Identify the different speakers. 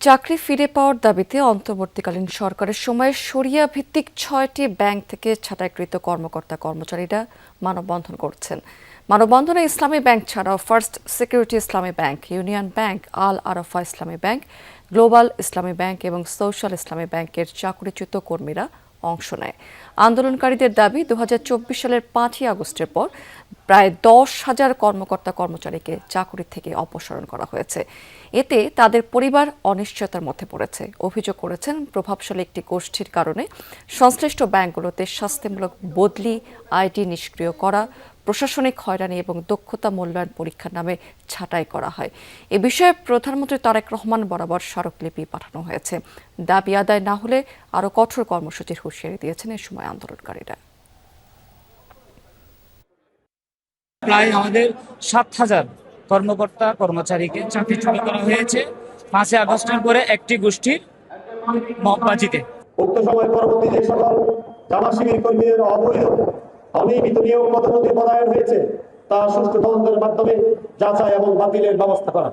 Speaker 1: চাকরি ফিরে পাওয়ার দাবিতে অন্তর্বর্তীকালীন সরকারের সময়ে শরিয়া ভিত্তিক ৬টি ব্যাংক থেকে ছাঁটাইকৃত কর্মকর্তা কর্মচারীরা মানববন্ধন করছেন। মানববন্ধনে ইসলামী ব্যাংক ছাড়াও ফার্স্ট সিকিউরিটি ইসলামী ব্যাংক, ইউনিয়ন ব্যাংক, আল আরাফা ইসলামী ব্যাংক, গ্লোবাল ইসলামী ব্যাংক এবং সোশ্যাল ইসলামী ব্যাংকের চাকরিচ্যুত কর্মীরা অংশ নেয়। আন্দোলনকারীদের দাবি ২০২৪ সালের ৫ই আগস্টের পর প্রায় ১০,০০০ কর্মকর্তা কর্মচারীকে চাকরি থেকে অপসারণ করা হয়েছে। এতে তাদের পরিবার অনিশ্চয়তার মধ্যে পড়েছে। অভিযোগ করেছেন প্রভাবশালী একটি গোষ্ঠীর কারণে সংশ্লিষ্ট ব্যাংকগুলোতে শাস্তিমূলক বদলি, আইডি নিষ্ক্রিয় করা, প্রশাসনিক হয়রানি এবং দক্ষতা মূল্যায়ন পরীক্ষার নামে ছাঁটাই করা হয়। এ বিষয়ে প্রধানমন্ত্রী তারেক রহমান বরাবর স্মারকলিপি পাঠানো হয়েছে। দাবি আদায় না হলে আরও কঠোর কর্মসূচির হুঁশিয়ারি দিয়েছেন এ সময় আন্দোলনকারীরা।
Speaker 2: প্রায় আমাদের ৭,০০০ কর্মকর্তা কর্মচারীকে চাকরিচ্যুত করা হয়েছে ৫ই আগস্টের পরে একটি গোষ্ঠীর মগবাজিতে।
Speaker 3: উক্ত সময় পরবর্তী যে সকল জামা শিবির কর্মীদের অবৈধ অনিয়মিত নিয়োগ পদ্ধতি পদায়ন হয়েছে তা সুষ্ঠু তদন্তের মাধ্যমে যাচাই এবং বাতিলের ব্যবস্থা করা।